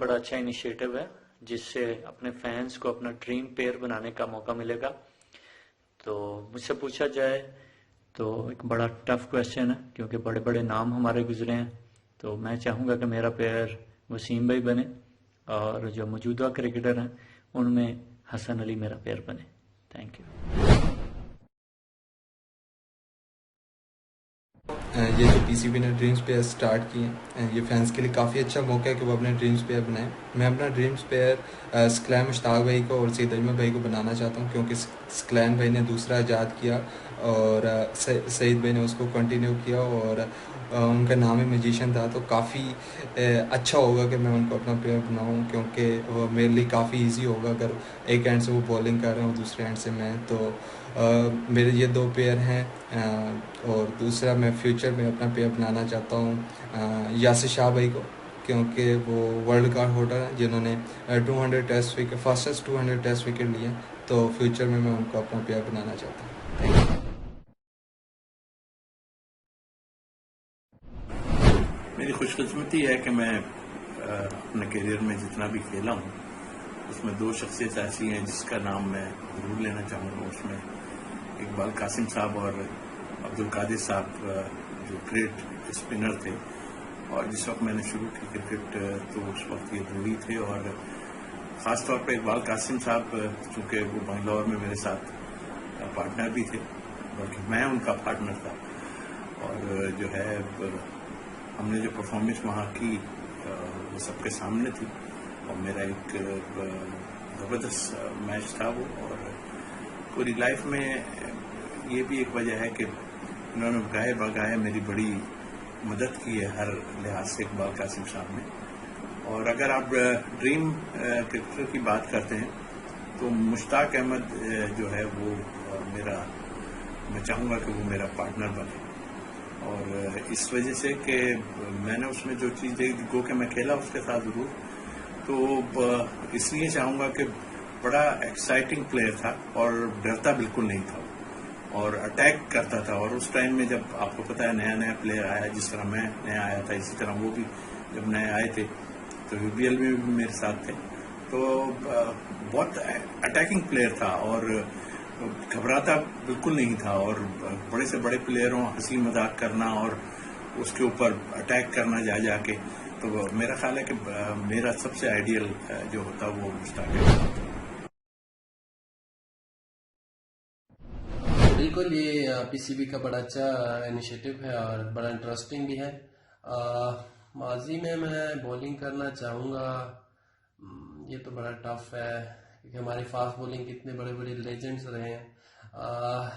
بڑا اچھا انیشیٹو ہے جس سے اپنے فینس کو اپنا ڈریم پیئر بنانے کا موقع ملے گا. تو مجھ سے پوچھا جائے تو ایک بڑا ٹف کویشچن ہے کیونکہ بڑے بڑے نام ہمارے گزرے ہیں. تو میں چاہوں گا کہ میرا پیئر وسیم بھائی بنے اور جو موجودہ کرکٹر ہیں ان میں حسن علی میرا پیئر بنے. Thank you. یہ جو پی سی بی نے ڈریمز پیئر سٹارٹ کیے ہیں یہ فینس کے لیے کافی اچھا موقع ہے کہ وہ اپنے ڈریمز پیئر بنائیں. میں اپنا ڈریمز پیئر سکلین مشتاق بھائی کو اور سید اجمل بھائی کو بنانا چاہتا ہوں کیونکہ سکلین بھائی نے دوسرا ایجاد کیا اور سعید بھائی نے اس کو کنٹینیو کیا اور ان کا نام ہی میجیشین تھا. تو کافی اچھا ہوگا کہ میں ان کو اپنا پیئر بناؤں کیونکہ وہ میرے لیے کافی ایزی ہوگا اگر ایک اینڈ سے وہ بولنگ کر رہے ہوں دوسرے اینڈ سے میں. تو میرے یہ دو پیئر ہیں. اور دوسرا میں فیوچر میں اپنا پیئر بنانا چاہتا ہوں یاسر شاہ بھائی کو کیونکہ وہ ورلڈ ریکارڈ ہولڈر ہیں جنہوں نے 200 test wicket fastest 200 test wicket لیے. تو فیوچر میں ان کو اپنا پیئر بنانا چاہتا ہوں. میری خوش قسمتی ہے کہ میں اپنے کیریئر میں جتنا بھی کھیلا ہوں اس میں دو شخصیت ایسی ہیں جس کا نام میں ضرور لینا چاہوں گا. اس میں اقبال قاسم صاحب اور عبدالقادر صاحب جو گریٹ اسپنر تھے اور جس وقت میں نے شروع کی کرکٹ تو اس وقت یہ دو ہی تھے. اور خاص طور پہ اقبال قاسم صاحب چونکہ وہ بنگلور میں میرے ساتھ پارٹنر بھی تھے بلکہ میں ان کا پارٹنر تھا اور جو ہے ہم نے جو پرفارمنس وہاں کی وہ سب کے سامنے تھی اور میرا ایک زبردست میچ تھا وہ. اور پوری لائف میں یہ بھی ایک وجہ ہے کہ انہوں نے گاہے بگاہے میری بڑی مدد کی ہے ہر لحاظ سے اقبال قاسم صاحب نے. اور اگر آپ ڈریم کرکٹر کی بات کرتے ہیں تو مشتاق احمد جو ہے وہ میں چاہوں گا کہ وہ میرا پارٹنر بنے. اور اس وجہ سے کہ میں نے اس میں جو چیز دیکھی گو کہ میں کھیلا اس کے ساتھ ضرور تو اس لیے چاہوں گا کہ بڑا ایکسائٹنگ پلیئر تھا اور ڈرتا بالکل نہیں تھا اور اٹیک کرتا تھا. اور اس ٹائم میں جب آپ کو پتا ہے نیا نیا پلیئر آیا جس طرح میں نیا آیا تھا اسی طرح وہ بھی جب نئے آئے تھے تو یو بی ایل میں بھی میرے ساتھ تھے. تو بہت اٹیکنگ پلیئر تھا اور گھبراتا بالکل نہیں تھا اور بڑے سے بڑے پلیئروں ہنسی مذاق کرنا اور اس کے اوپر اٹیک کرنا جا کے. تو میرا خیال ہے کہ میرا سب سے آئیڈیل جو ہوتا وہ مشتاق ہے. بالکل یہ پی سی بی کا بڑا اچھا انیشیٹو ہے اور بڑا انٹرسٹنگ بھی ہے. ماضی میں بولنگ کرنا چاہوں گا. یہ تو بڑا ٹف ہے کیونکہ ہماری فاسٹ بولنگ کتنے بڑے بڑے لیجنڈز رہے ہیں.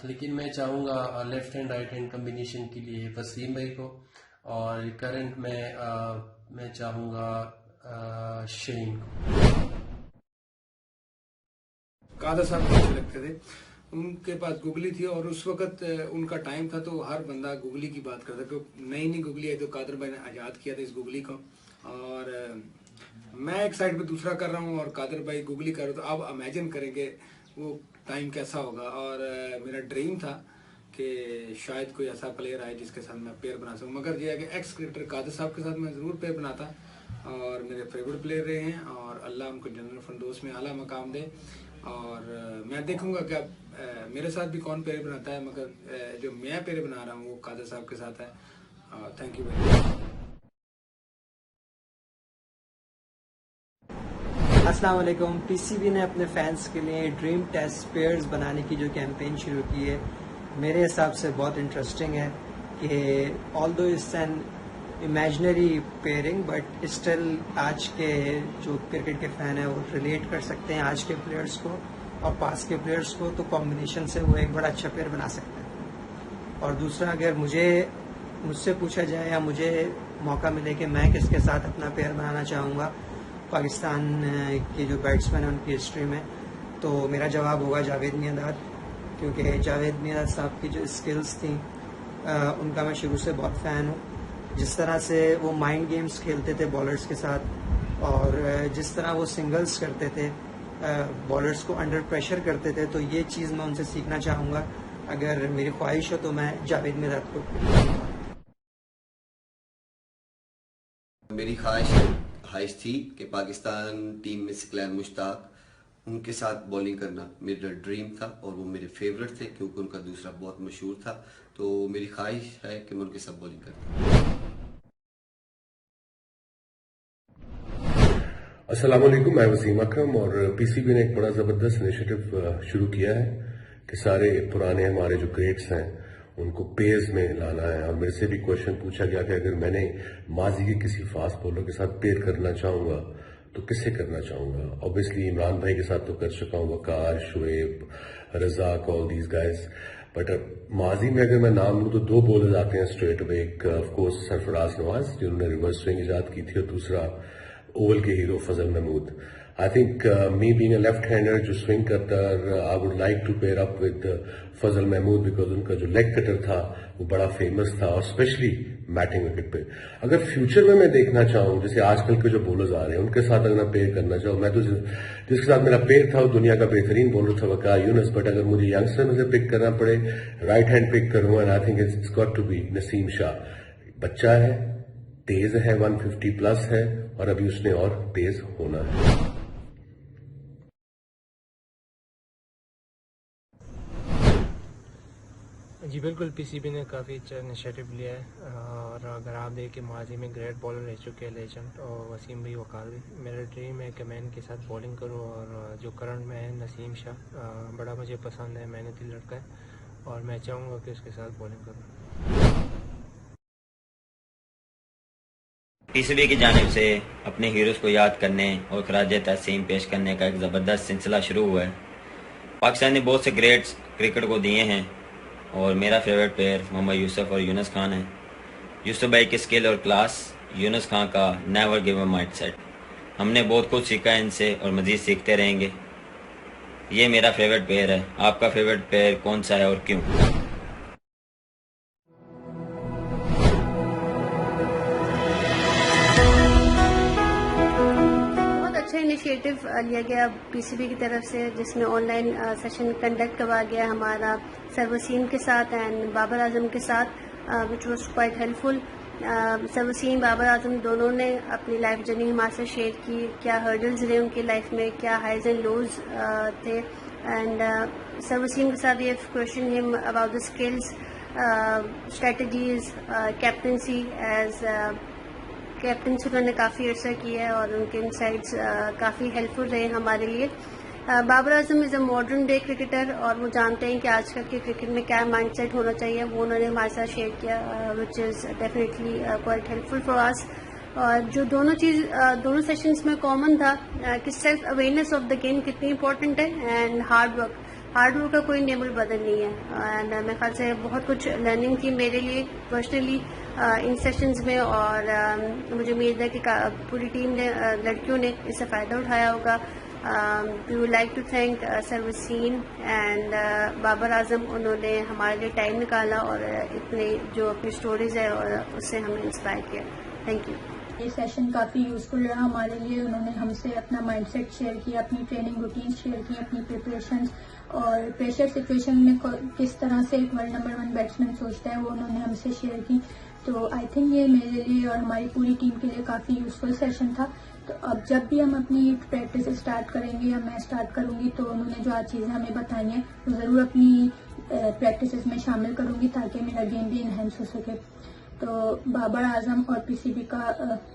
لیکن میں چاہوں گا left hand right hand combination کے لیے وسیم بھائی کو اور کرنٹ میں چاہوں گا شہین کو. قادر صاحب کو اچھے لگتے تھے. ان کے پاس گوگلی تھی اور اس وقت ان کا ٹائم تھا تو ہر بندہ گوگلی کی بات کرتا کہ نئی گوگلی آئی تو قادر بھائی نے ایجاد کیا تھا اس گوگلی کو. اور میں ایک سائڈ پہ دوسرا کر رہا ہوں اور قادر بھائی گوگلی کر رہے تو اب امیجن کریں کہ وہ ٹائم کیسا ہوگا. اور میرا ڈریم تھا کہ شاید کوئی ایسا پلیئر آئے جس کے ساتھ میں پیئر بنا سکوں مگر یہ ہے کہ ایکس کرکٹر قادر صاحب کے ساتھ میں ضرور پیئر بناتا اور میرے فیوریٹ پلیئر رہے ہیں اور اللہ ان کو جنرل فردوس میں اعلیٰ مقام دے. اور میں دیکھوں گا کہ اب میرے ساتھ بھی کون پیئر بناتا ہے مگر جو میں پیئر بنا رہا ہوں وہ قادر صاحب کے ساتھ ہے. Thank you very much. السلام علیکم. پی سی بی نے اپنے فینس کے لیے ڈریم ٹیسٹ پیئرز بنانے کی جو کیمپین شروع کی ہے میرے حساب سے بہت انٹرسٹنگ ہے کہ although it's an imaginary pairing but still آج کے جو کرکٹ کے فین ہیں وہ ریلیٹ کر سکتے ہیں آج کے پلیئرز کو اور پاس کے پلیئرز کو. تو کمبینیشن سے وہ ایک بڑا اچھا پیئر بنا سکتے ہیں. اور دوسرا اگر مجھ سے پوچھا جائے یا مجھے موقع ملے کہ میں کس کے ساتھ اپنا پیئر بنانا چاہوں گا پاکستان کے جو بیٹسمین ہیں ان کی ہسٹری میں تو میرا جواب ہوگا جاوید میانداد کیونکہ جاوید میانداد صاحب کی جو اسکلز تھیں ان کا میں شروع سے بہت فین ہوں. جس طرح سے وہ مائنڈ گیمز کھیلتے تھے بالرز کے ساتھ اور جس طرح وہ سنگلز کرتے تھے بالرز کو انڈر پریشر کرتے تھے تو یہ چیز میں ان سے سیکھنا چاہوں گا. اگر میری خواہش ہو تو میں جاوید میانداد کو میری خواہش ہے خواہش تھی کہ پاکستان ٹیم میں سکلین مشتاق ان کے ساتھ بولنگ کرنا میرا ڈریم تھا اور وہ میرے فیورٹ تھے کیونکہ ان کا دوسرا بہت مشہور تھا. تو میری خواہش ہے کہ میں ان کے ساتھ بولنگ کرتا. السلام علیکم، میں وسیم اکرم. اور پی سی بی نے ایک بڑا زبردست انیشیٹو شروع کیا ہے کہ سارے پرانے ہمارے جو گریٹس ہیں ان کو پیئرز میں لانا ہے. اور میرے سے بھی کوشچن پوچھا گیا کہ اگر میں نے ماضی کے کسی فاسٹ بولر کے ساتھ پیئر کرنا چاہوں گا تو کس سے کرنا چاہوں گا. اوبیسلی عمران بھائی کے ساتھ تو کر چکا ہوں، وقار، شعیب، رزاق، آل دیز گائز. بٹ ماضی میں اگر میں نام لوں تو 2 بولرز آتے ہیں اسٹریٹ اوے. ایک آف کورس سرفراز نواز جنہوں نے ریورس سوئنگ ایجاد کی تھی، اور دوسرا اوول کے hero Fazal Mahmood. I think me being a left hander جو سوئنگ کرتا ہے، I would like to pair up with Fazal Mahmood because ان کا جو لیگ کٹر تھا وہ بڑا فیمس تھا، اور اسپیشلی بیٹنگ وکٹ پہ. اگر فیوچر میں دیکھنا چاہوں جیسے آج کل کے جو بولرز آ رہے ہیں ان کے ساتھ اگر میں پیئر کرنا چاہوں، میں تو جس کے ساتھ میرا پیئر تھا وہ دنیا کا بہترین بولر تھا وقار یونس. بٹ اگر مجھے ینگسٹر میں سے پک کرنا پڑے، رائٹ ہینڈ پک کروں، and I think it's got to be Naseem Shah. بچہ ہے، تیز ہے، 150 پلس ہے، اور ابھی اس نے اور تیز ہونا ہے. جی بالکل، پی سی بی نے کافی اچھا انیشیٹو لیا ہے. اور اگر آپ دیکھیں ماضی میں گریٹ بالر رہ چکے ہیں لیجنڈ، اور وسیم بھائی، وقار بھی. میرا ڈریم ہے کہ میں ان کے ساتھ بولنگ کروں. اور جو کرنٹ میں ہے نسیم شاہ، بڑا مجھے پسند ہے، محنتی لڑکا ہے، اور میں چاہوں گا کہ اس کے ساتھ بولنگ کروں. پی سی بی کی جانب سے اپنے ہیروز کو یاد کرنے اور خراج تحسین پیش کرنے کا ایک زبردست سلسلہ شروع ہوا ہے. پاکستان نے بہت سے گریٹس کرکٹ کو دیے ہیں، اور میرا فیوریٹ پلیئر محمد یوسف اور یونس خان ہے. یوسف بھائی کی اسکل اور کلاس، یونس خان کا never gave a mindset. ہم نے بہت کچھ سیکھا ہے ان سے اور مزید سیکھتے رہیں گے. یہ میرا فیوریٹ پلیئر ہے. آپ کا فیوریٹ پلیئر کون سا ہے اور کیوں؟ انیشیٹو لیا گیا پی سی بی کی طرف سے، جس میں آن لائن سیشن کنڈکٹ کروایا گیا ہمارا سر وسیم کے ساتھ اینڈ بابر اعظم کے ساتھ، وچ واز کوائٹ ہیلپ فل. سر وسیم، بابر اعظم دونوں نے اپنی لائف جرنی ہمارے سے شیئر کی، کیا ہرڈلز رہے ان کی لائف میں، کیا ہائیز اینڈ لوز تھے. اینڈ سر وسیم کے ساتھ وی ہیو کویشچن ہم about the skills, strategies, captaincy. As captaincy انہوں نے کافی عرصہ کیا ہے اور ان کے انسائٹس کافی ہیلپ فل رہے ہمارے لیے. بابر اعظم از اے ماڈرن ڈے کرکٹر، اور وہ جانتے ہیں کہ آج کل کے کرکٹ میں کیا مائنڈ سیٹ ہونا چاہیے. وہ انہوں نے ہمارے ساتھ شیئر کیا، which is definitely quite helpful for us. اور جو دونوں سیشنز میں کامن تھا کہ self awareness of the game کتنی امپورٹنٹ ہے، اینڈ ہارڈ ورک کا کوئی نعم البدل نہیں ہے. اینڈ میرے خیال سے بہت کچھ لرننگ تھی میرے لیے پرسنلی ان سیشنز میں، اور مجھے امید ہے کہ پوری ٹیم نے، لڑکیوں نے اس سے فائدہ اٹھایا ہوگا. We would like to thank sir Wasim and Babar Azam. انہوں نے ہمارے لیے ٹائم نکالا اور اتنے جو اپنی اسٹوریز ہے اور اس سے ہمیں انسپائر کیا. Thank you. یہ سیشن کافی یوزفل رہا ہمارے لیے. انہوں نے ہم سے اپنا مائنڈ سیٹ شیئر کیا، اپنی ٹریننگ روٹین شیئر کی، اپنی پریپریشنز، اور پریشر سچویشن میں کس طرح سے ایک ورلڈ نمبر 1 بیٹسمین سوچتا ہے وہ انہوں نے ہم سے شیئر کی. تو آئی تھنک یہ میرے لیے اور ہماری پوری ٹیم کے لیے کافی یوزفل سیشن تھا. تو اب جب بھی ہم اپنی پریکٹس اسٹارٹ کریں گے یا میں اسٹارٹ کروں گی تو انہوں نے جو آج چیزیں ہمیں بتائی ہیں وہ ضرور اپنی پریکٹسز میں شامل کروں گی تاکہ میرا گیم بھی انہینس ہو سکے. تو بابر اعظم اور پی سی بی کا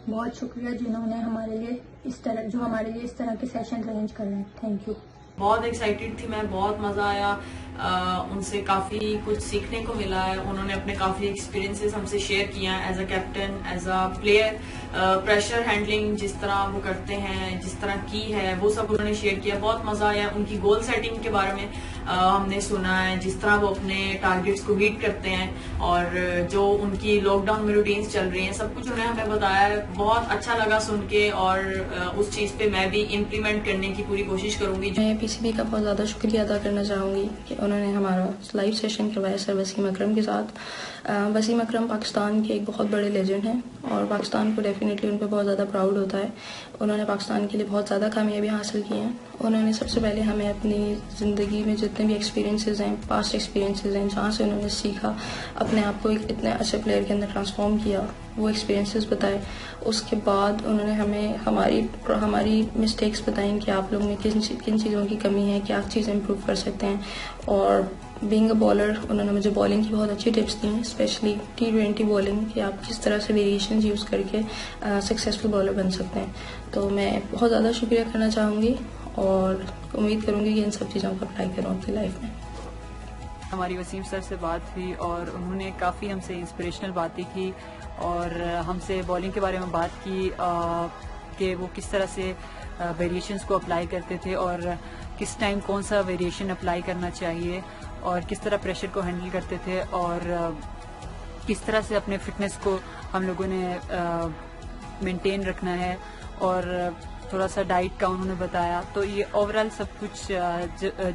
بہت شکریہ جنہوں نے ہمارے لیے اس طرح کے سیشن ارینج کر رہے ہیں. Thank you. بہت ایکسائٹیڈ تھی میں، بہت مزہ آیا. ان سے کافی کچھ سیکھنے کو ملا ہے. انہوں نے اپنے کافی ایکسپیرینسز ہم سے شیئر کیا as a captain, as a player. Pressure handling جس طرح وہ کرتے ہیں، جس طرح کی ہے، وہ سب انہوں نے شیئر کیا. بہت مزہ آیا. ان کی گول سیٹنگ کے بارے میں ہم نے سنا ہے، جس طرح وہ اپنے ٹارگیٹس کو ہیٹ کرتے ہیں، اور جو ان کی لاک ڈاؤن میں روٹینز چل رہی ہیں، سب کچھ انہوں نے ہمیں بتایا ہے. بہت اچھا لگا سن کے، اور اس چیز پہ میں بھی امپلیمنٹ کرنے کی پوری کوشش کروں گی. میں پی سی بی کا بہت زیادہ شکریہ ادا کرنا چاہوں گی کہ انہوں نے ہمارا لائیو سیشن کروایا سر وسیم اکرم کے ساتھ. وسیم اکرم پاکستان کے ایک بہت بڑے لیجنڈ ہیں، اور پاکستان کو ڈیفینیٹلی ان پہ بہت زیادہ پراؤڈ ہوتا ہے. انہوں نے پاکستان کے لیے بہت زیادہ کامیابیاں حاصل کی ہیں. انہوں نے سب سے پہلے ہمیں اپنی زندگی میں جتنے بھی ایکسپیرینسز ہیں، پاسٹ ایکسپیرینسز ہیں، جہاں سے انہوں نے سیکھا، اپنے آپ کو ایک اتنے اچھے پلیئر کے اندر ٹرانسفارم کیا، وہ ایکسپیرینسز بتائے. اس کے بعد انہوں نے ہمیں ہماری مسٹیکس بتائیں کہ آپ لوگوں میں کن چیزوں کی کمی ہے, کیا چیزیں امپروو کر سکتے ہیں. اور بینگ اے بالر انہوں نے مجھے بالنگ کی بہت اچھی ٹپس دی ہیں, اسپیشلی T20 بالنگ, کہ آپ کس طرح سے ویریشنز یوز کر کے سکسیزفل بالر بن سکتے ہیں. تو میں بہت زیادہ شکریہ کرنا چاہوں گی اور امید کروں گی کہ ان سب چیزوں کو اپلائی کروں اپنی لائف میں. ہماری وسیم سر سے بات ہوئی اور انہوں نے کافی ہم سے انسپریشنل باتیں کی اور ہم سے بالنگ کے بارے میں بات کی کہ وہ کس طرح سے ویریشنز کو اپلائی کرتے تھے اور کس ٹائم کون سا ویریشن اپلائی کرنا چاہیے اور کس طرح پریشر کو ہینڈل کرتے تھے اور کس طرح سے اپنے فٹنس کو ہم لوگوں نے مینٹین رکھنا ہے اور تھوڑا سا ڈائٹ کا انہوں نے بتایا. تو یہ اوور آل سب کچھ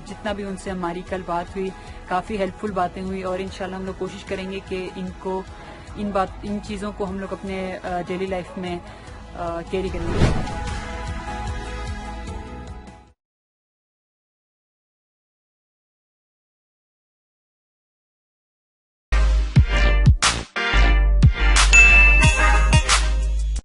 جتنا بھی ان سے ہماری کل بات ہوئی کافی ہیلپ فل باتیں ہوئی اور انشاءاللہ ہم لوگ کوشش کریں گے کہ ان چیزوں کو ہم لوگ اپنے ڈیلی لائف میں کیری کریں گے.